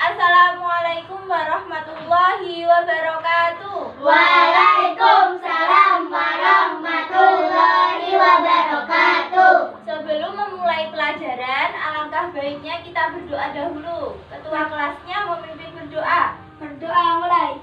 Assalamualaikum warahmatullahi wabarakatuh. Waalaikumsalam warahmatullahi wabarakatuh. Sebelum memulai pelajaran, alangkah baiknya kita berdoa dahulu. Ketua kelasnya memimpin berdoa. Berdoa mulai.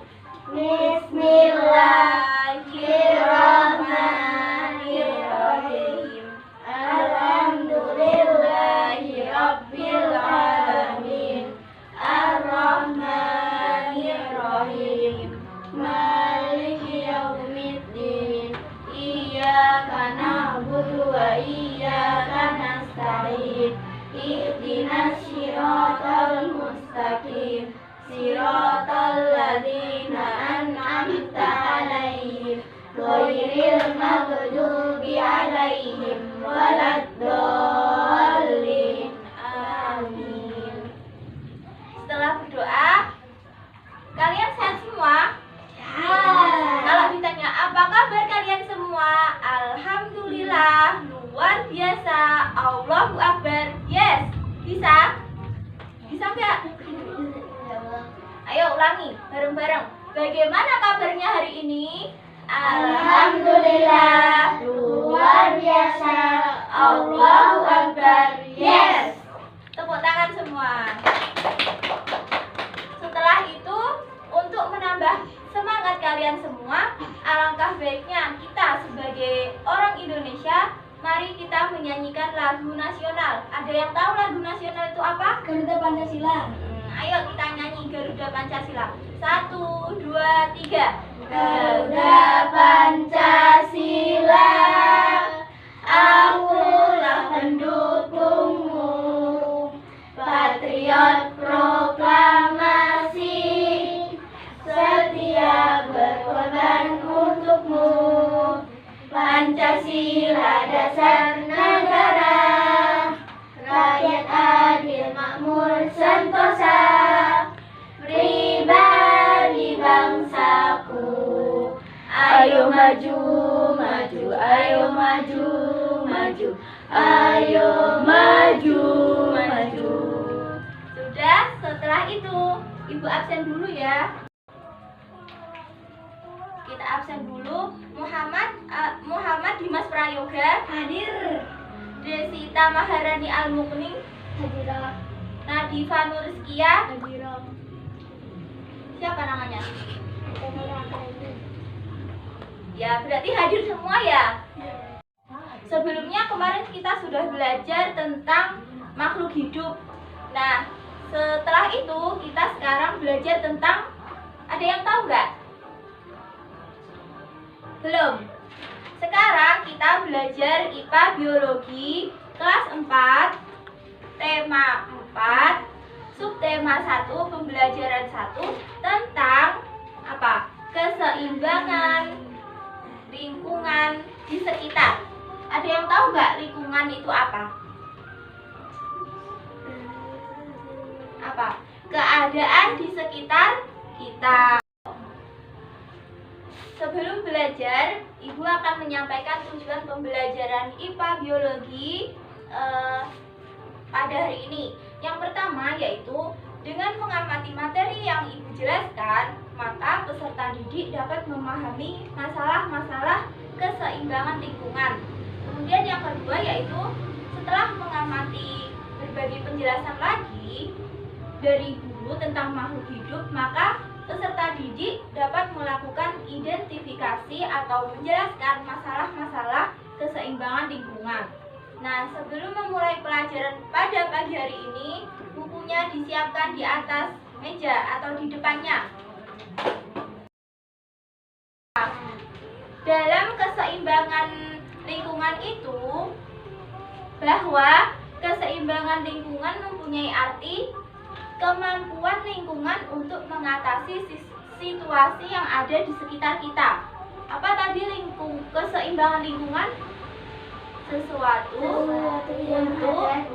Bismillahirrahmanirrahim. Alhamdulillahirabbil alamin. Ar-Rahmanir-Rahim. Maliki yaumiddin. Iyyaka na'budu wa iyyaka nasta'in. Ihdinas siratal mustaqim. Siratal ladzina an'amta 'alaihim ghairil maghdubi 'alaihim waladdallin. Amin. Setelah berdoa, kalian sehat semua? Kalau ditanya apa kabar kalian semua? Alhamdulillah, luar biasa, Allahu Akbar. Yes, bisa? Bisa nggak? Ayo ulangi bareng-bareng. Bagaimana kabarnya hari ini? Alhamdulillah, luar biasa, Allahu Akbar. Yes. Tepuk tangan semua. Setelah itu, untuk menambah semangat kalian semua, alangkah baiknya kita sebagai orang Indonesia, mari kita menyanyikan lagu nasional. Ada yang tahu lagu nasional itu apa? Garuda Pancasila. Ayo kita nyanyi Garuda Pancasila. 1, 2, 3. Garuda Pancasila, akulah pendukungmu, patriot proklamasi, setia berkorban untukmu. Pancasila dasar negara, rakyat adil makmur sentosa, pribadi bangsaku. Ayo maju, maju, ayo maju, maju, ayo maju, maju. Sudah, setelah itu Ibu absen dulu ya. Kita absen dulu. Muhammad Dimas Prayoga Hadir. Desita Maharani Al-Mukning, Hadirah. Nadifa Nurizkia. Hadirah. Siapa namanya? Ya, berarti hadir semua ya. Sebelumnya kemarin kita sudah belajar tentang makhluk hidup. Nah, setelah itu kita sekarang belajar tentang, ada yang tahu nggak? Belum. Sekarang kita belajar IPA Biologi kelas 4, tema 4, subtema 1, pembelajaran 1 tentang apa? Keseimbangan lingkungan di sekitar. Ada yang tahu nggak lingkungan itu apa? Apa? Keadaan di sekitar kita. Sebelum belajar, Ibu akan menyampaikan tujuan pembelajaran IPA Biologi pada hari ini. Yang pertama yaitu dengan mengamati materi yang Ibu jelaskan, maka peserta didik dapat memahami masalah-masalah keseimbangan lingkungan. Kemudian yang kedua yaitu setelah mengamati berbagai penjelasan lagi dari guru tentang makhluk hidup, maka peserta didik dapat melakukan identifikasi atau menjelaskan masalah-masalah keseimbangan lingkungan. Nah, sebelum memulai pelajaran pada pagi hari ini, bukunya disiapkan di atas meja atau di depannya. Dalam keseimbangan lingkungan itu, bahwa keseimbangan lingkungan mempunyai arti kemampuan lingkungan untuk mengatasi situasi yang ada di sekitar kita. Apa tadi keseimbangan lingkungan? Sesuatu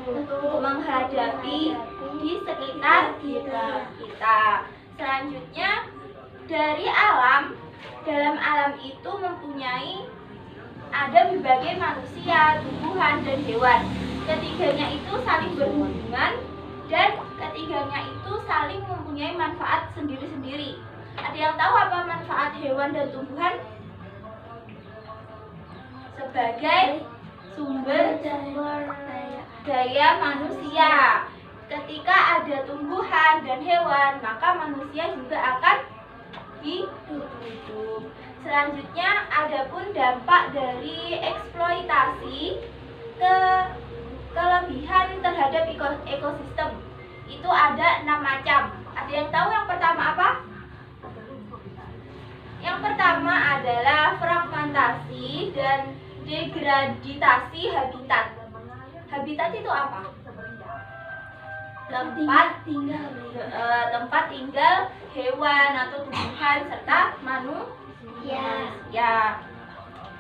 untuk menghadapi di sekitar kita. Selanjutnya, dari alam, dalam alam itu mempunyai ada berbagai manusia, tumbuhan, dan hewan. Ketiganya itu saling berhubungan dan ketiganya itu saling mempunyai sendiri-sendiri. Ada yang tahu apa manfaat hewan dan tumbuhan? Sebagai sumber daya manusia. Ketika ada tumbuhan dan hewan, maka manusia juga akan hidup. Selanjutnya, adapun dampak dari eksploitasi kelebihan terhadap ekosistem. Itu ada 6 macam. Ada yang tahu yang pertama apa? Yang pertama adalah fragmentasi dan degradasi habitat. Habitat itu apa? Tempat tinggal hewan atau tumbuhan serta manusia. Ya.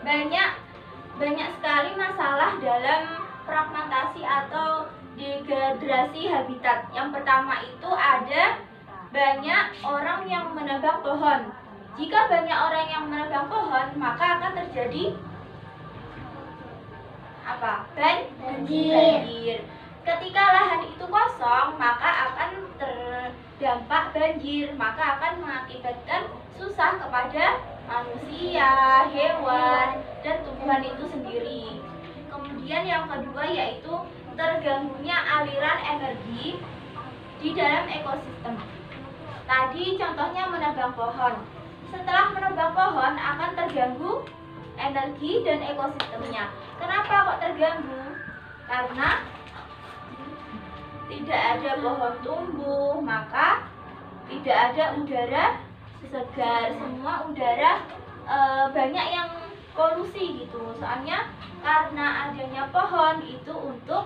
Banyak sekali masalah dalam fragmentasi atau degradasi habitat. Yang pertama itu ada banyak orang yang menebang pohon. Jika banyak orang yang menebang pohon, maka akan terjadi apa? Banjir. Ketika lahan itu kosong, maka akan terdampak banjir, maka akan mengakibatkan susah kepada manusia, hewan, dan tumbuhan itu sendiri. Kemudian yang kedua yaitu terganggunya aliran energi di dalam ekosistem. Tadi contohnya menebang pohon. Setelah menebang pohon akan terganggu energi dan ekosistemnya. Kenapa kok terganggu? Karena tidak ada pohon tumbuh, maka tidak ada udara segar. Semua udara banyak yang polusi gitu. Soalnya karena adanya pohon itu untuk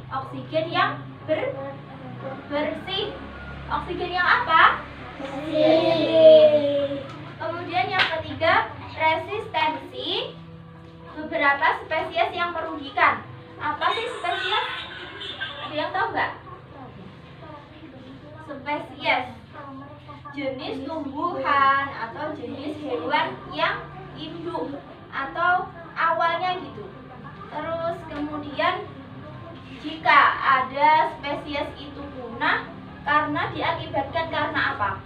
oksigen yang bersih. Oksigen yang apa? Bersih. Kemudian yang ketiga, resistensi beberapa spesies yang merugikan. Apa sih spesies? Ada yang tahu nggak? Spesies jenis tumbuhan atau jenis hewan yang induk atau awalnya gitu. Terus kemudian jika ada spesies itu punah karena diakibatkan karena apa?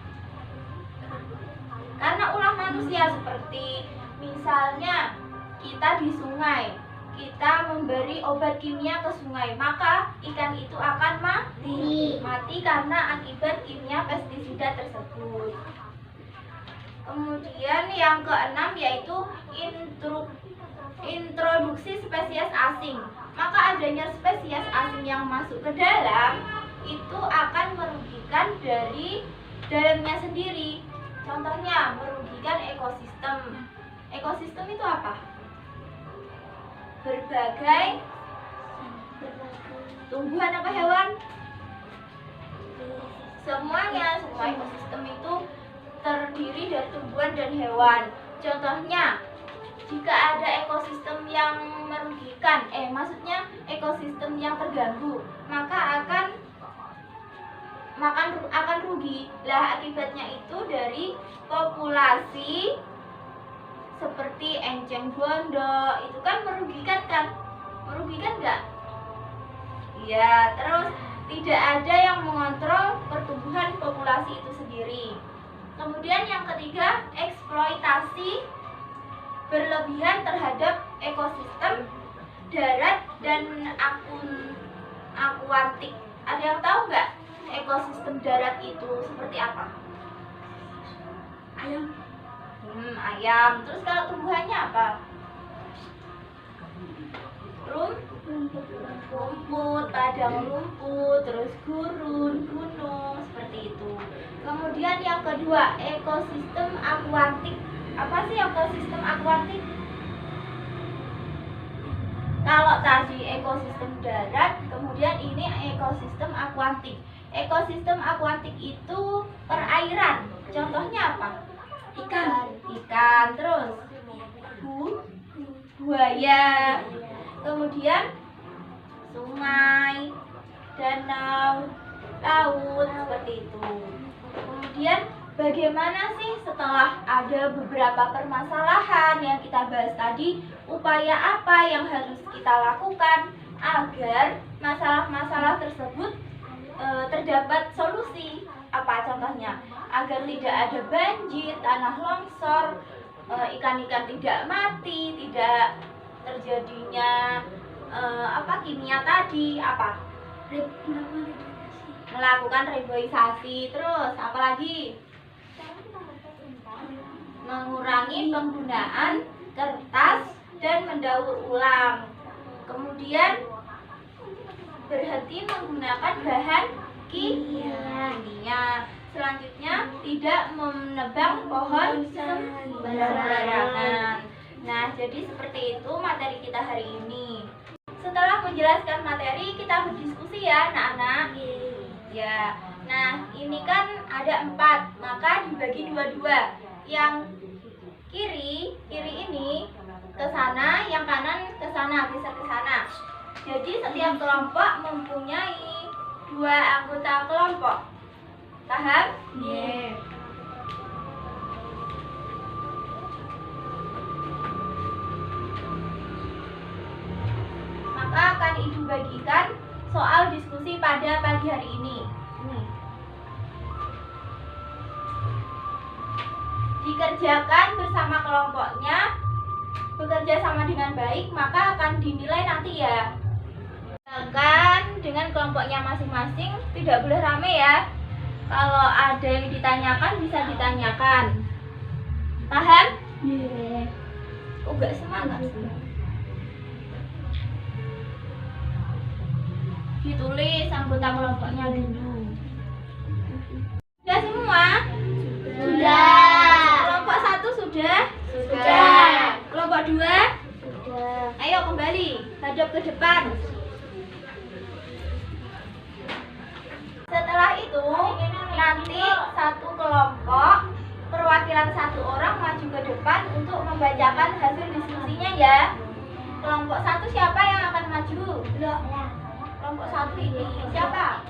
Karena ulah manusia, seperti misalnya kita di sungai, kita memberi obat kimia ke sungai, maka ikan itu akan mati karena akibat kimia pestisida tersebut. Kemudian yang keenam yaitu introduksi spesies asing. Maka adanya spesies asing yang masuk ke dalam itu akan merugikan dari dalamnya sendiri. Contohnya merugikan ekosistem. Ekosistem itu apa? Berbagai tumbuhan apa hewan? Semuanya, semua ekosistem itu terdiri dari tumbuhan dan hewan. Contohnya, jika ada ekosistem yang merugikan, maksudnya ekosistem yang terganggu, maka akan rugi. Lah akibatnya itu dari populasi seperti enceng gondok itu kan merugikan kan? Merugikan nggak? Iya. Terus tidak ada yang mengontrol pertumbuhan populasi itu sendiri. Kemudian yang ketiga, eksploitasi berlebihan terhadap ekosistem darat dan akuatik. Ada yang tahu nggak ekosistem darat itu seperti apa? Ayam. Terus kalau tumbuhannya apa? Rumput, padang rumput, terus gurun, gunung, seperti itu. Kemudian yang kedua, ekosistem akuatik. Apa sih ekosistem akuatik? Kalau tadi ekosistem darat, kemudian ini ekosistem akuatik. Ekosistem akuatik itu perairan. Contohnya apa? Ikan, terus buaya, kemudian sungai, danau, laut, seperti itu. Kemudian bagaimana sih setelah ada beberapa permasalahan yang kita bahas tadi, upaya apa yang harus kita lakukan agar masalah-masalah tersebut terdapat solusi? Apa contohnya agar tidak ada banjir, tanah longsor, ikan-ikan tidak mati, tidak terjadinya kimia tadi, apa? Melakukan reboisasi. Terus apa lagi? Mengurangi penggunaan kertas dan mendaur ulang. Kemudian berhenti menggunakan bahan kimia. Selanjutnya tidak menebang pohon sembarangan. Nah, jadi seperti itu materi kita hari ini. Setelah menjelaskan materi, kita berdiskusi ya, anak-anak. Ya. Nah, ini kan ada 4, maka dibagi 2-2. Yang kiri ini ke sana, yang kanan ke sana, geser ke sana. Jadi setiap kelompok mempunyai 2 anggota kelompok. Paham? Iya. Maka akan Ibu bagikan soal diskusi pada pagi hari ini. Dikerjakan bersama kelompoknya, bekerja sama dengan baik, maka akan dinilai nanti ya. Sedangkan dengan kelompoknya masing-masing tidak boleh rame ya. Kalau ada yang ditanyakan bisa ditanyakan. Paham? Iya. Kok gak semangat sih? Ditulis anggota kelompoknya dulu. Sudah semua? Sudah. Kelompok 1 sudah? Sudah. Kelompok 2? Sudah. Ayo kembali, hadap ke depan. Setelah itu, nanti satu kelompok perwakilan 1 orang maju ke depan untuk membacakan hasil diskusinya ya. Kelompok 1 siapa yang akan maju? Kelompok 1 ini siapa?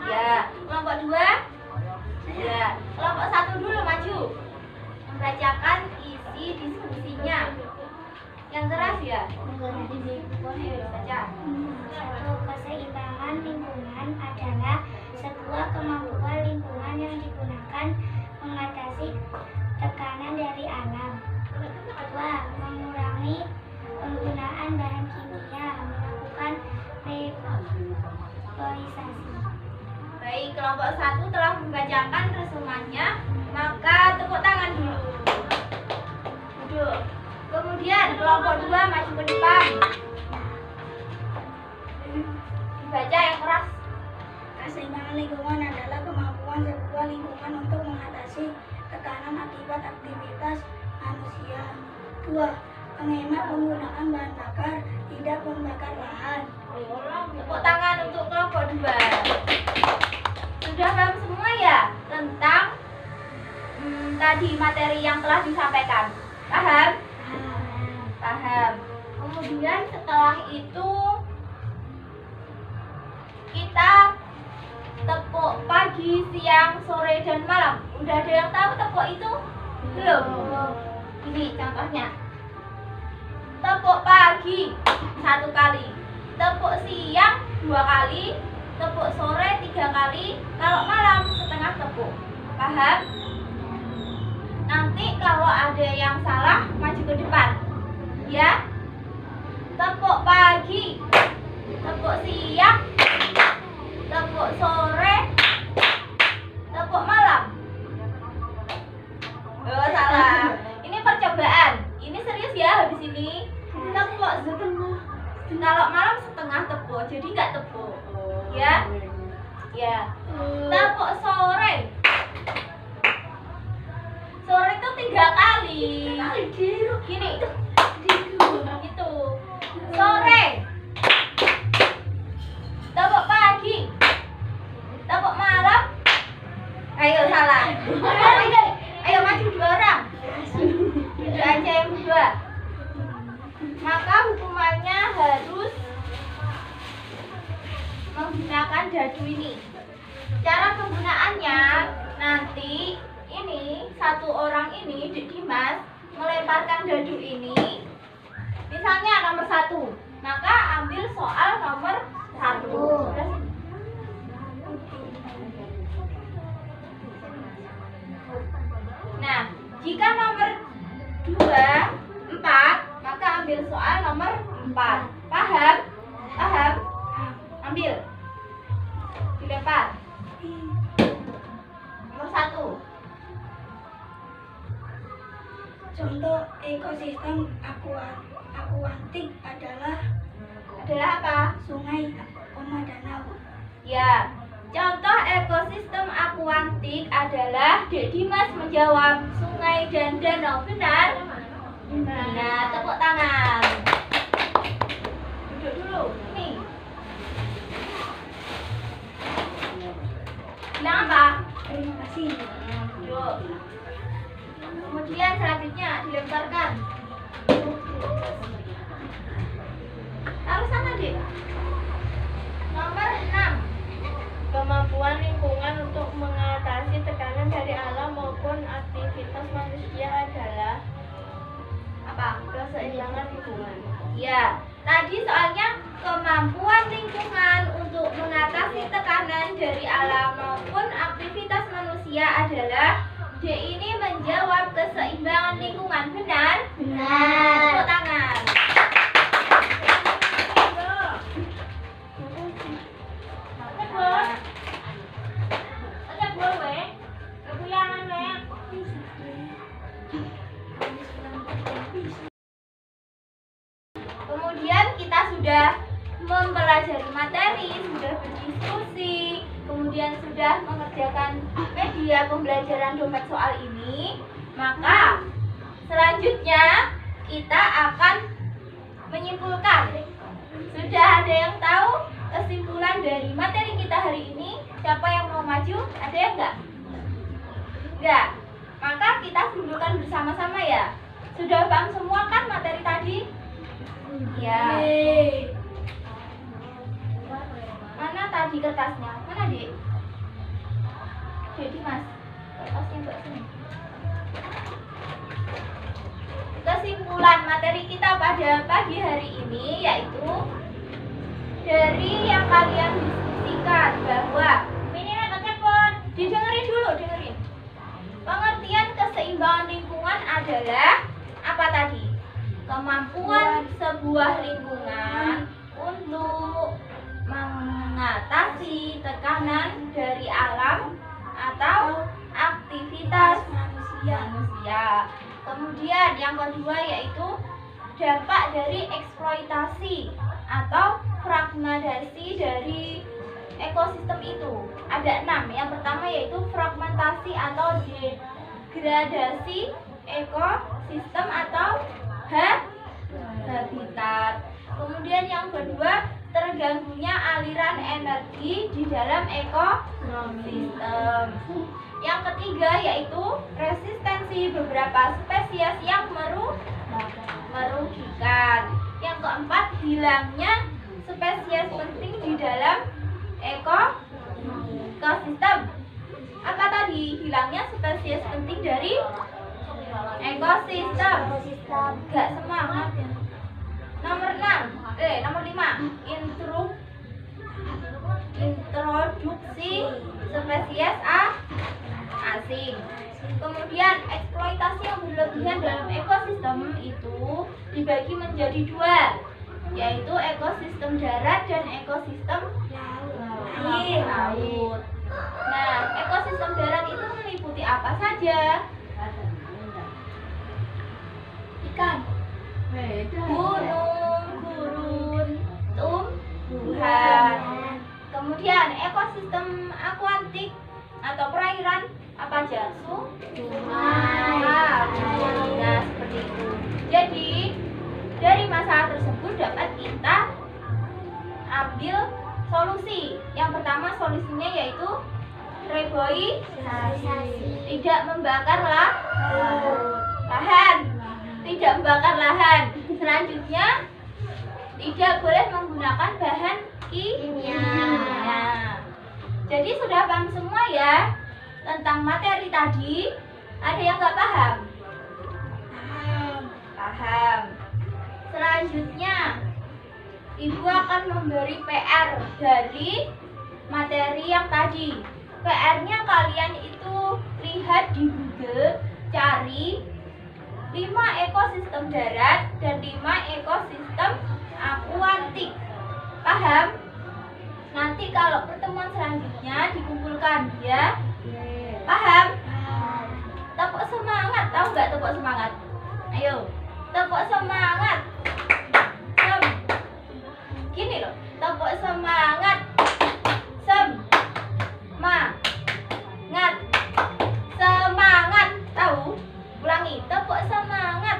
Ya. Kelompok 2? Ya. Kelompok 1 dulu maju. Membacakan isi diskusinya. Yang keras ya? Baca. Satu, keseimbangan lingkungan adalah sebuah kemampuan lingkungan yang digunakan mengatasi tekanan dari alam. Dua, mengurangi penggunaan bahan kimia, melakukan reboisasi. Baik, kelompok 1 telah membacakan resumannya, maka tepuk tangan dulu. Duduk. Kemudian kelompok 2 maju ke depan. Dibaca yang keras. Keseimbangan lingkungan adalah kemampuan sebuah lingkungan untuk mengatasi tekanan akibat aktivitas manusia. Dua, menghemat penggunaan bahan bakar, tidak membakar lahan. Tepuk tangan untuk kelompok 2. Sudah paham semua ya tentang tadi materi yang telah disampaikan? Paham? Paham. Kemudian setelah itu kita tepuk pagi, siang, sore, dan malam. Udah ada yang tahu tepuk itu? Belum? Ini contohnya. Tepuk pagi 1 kali, tepuk siang 2 kali, tepuk sore 3 kali, kalau malam setengah tepuk. Paham? Nanti kalau ada yang salah maju ke depan. Ya. Tepuk pagi, tepuk siang, tepuk sore, tepuk malam. Oh, salah. Ini percobaan. Ini serius ya habis ini. Tepuk setengah. Kalau malam setengah tepuk, jadi nggak tepuk. Ya. Ya. Tepuk sore. Sore itu 3 kali. Gini. Gitu. Sore. Tepuk pagi. Tepuk malam. Ayo salah. Ayo maju 2 orang. Duduk aja yang berdua. Maka hukumannya harus menggunakan dadu ini. Cara penggunaannya nanti ini 1 orang ini Dimas melemparkan dadu ini. Misalnya nomor 1, maka ambil soal nomor 1. Jika nomor 2, 4, maka ambil soal nomor 4. Paham? Paham? Ambil. Dilempar. Nomor 1. Contoh ekosistem akuatik adalah apa? sungai, danau. Ya, contoh ekosistem akuatik adalah Dek Dimas menjawab sungai dan danau. Benar? Benar. Tepuk tangan. Duduk dulu. Nih. Bilang apa? Terima kasih. Duduk. Kemudian selanjutnya dilemparkan. Taruh sana, Dek. Nomor 6. Kemampuan lingkungan untuk mengatasi tekanan dari alam maupun aktivitas manusia adalah Apa? keseimbangan lingkungan. Ya, tadi soalnya kemampuan lingkungan untuk mengatasi tekanan dari alam maupun aktivitas manusia adalah D ini menjawab keseimbangan lingkungan. Benar? Benar. Tepuk tangan. Kemudian kita sudah mempelajari materi, sudah berdiskusi, kemudian sudah mengerjakan media pembelajaran dompet soal ini. Maka selanjutnya kita akan menyimpulkan. Sudah ada yang tahu kesimpulan dari materi kita hari ini? Siapa yang mau maju? Ada yang enggak? Enggak. Maka kita simpulkan bersama-sama ya. Sudah paham semua kan materi tadi? Ya. Mana tadi kertasnya? Mana, Dek? Jadi, Mas, kertasnya Mbak sini. Kesimpulan materi kita pada pagi hari ini yaitu dari yang kalian diskusikan bahwa ini didengerin dulu, dengerin. Pengertian keseimbangan lingkungan adalah apa tadi? Kemampuan sebuah lingkungan untuk mengatasi tekanan dari alam atau aktivitas manusia. Kemudian yang kedua yaitu dampak dari eksploitasi atau fragmentasi dari ekosistem itu. Ada 6. Yang pertama yaitu fragmentasi atau degradasi ekosistem atau habitat. Kemudian yang kedua, terganggunya aliran energi di dalam ekosistem. Yang ketiga yaitu resistensi beberapa spesies yang merugikan. Yang keempat, hilangnya spesies penting di dalam ekosistem. Apa tadi? Hilangnya spesies penting dari ekosistem. Gak semangat ya. Nomor 5. Introduksi spesies asing. Kemudian eksploitasi yang berlebihan dalam ekosistem itu dibagi menjadi 2, yaitu ekosistem darat dan ekosistem laut. Nah, ekosistem darat itu meliputi apa saja? Ikan, gunung, gurun, tumbuhan. Kemudian ekosistem akuatik atau perairan apa aja? Sungai. Nah, seperti itu. Jadi dari masalah tersebut dapat kita ambil solusi. Yang pertama solusinya yaitu tidak membakar lahan. Tidak membakar lahan. Selanjutnya tidak boleh menggunakan bahan kimia. Jadi sudah paham semua ya tentang materi tadi? Ada yang nggak paham? Paham. Selanjutnya Ibu akan memberi PR dari materi yang tadi. PR-nya kalian itu lihat di Google cari 5 ekosistem darat dan 5 ekosistem akuatik. Paham? Nanti kalau pertemuan selanjutnya dikumpulkan ya. Paham? Tepuk semangat, tahu nggak tepuk semangat? Ayo, tepuk semangat. Gini loh, tepuk semangat. Semangat. Tahu? Ulangi, tepuk semangat.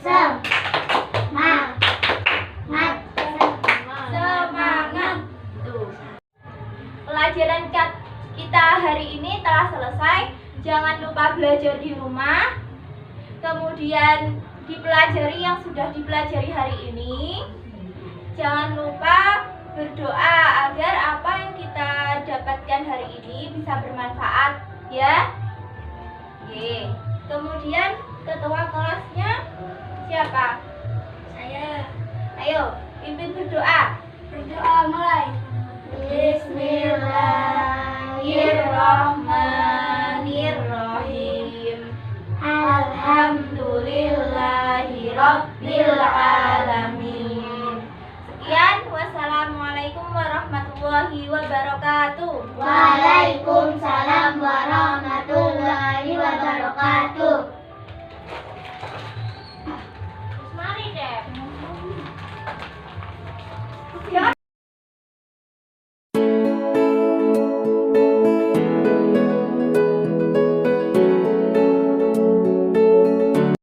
Semangat. Tuh. Pelajaran kita hari ini telah selesai. Jangan lupa belajar di rumah. Kemudian dipelajari yang sudah dipelajari hari ini. Jangan lupa berdoa agar apa yang kita dapatkan hari ini bisa bermanfaat ya. Oke. Kemudian ketua kelasnya siapa? Saya. Ayo, pimpin berdoa. Berdoa mulai. Bismillahirrahmanirrahim.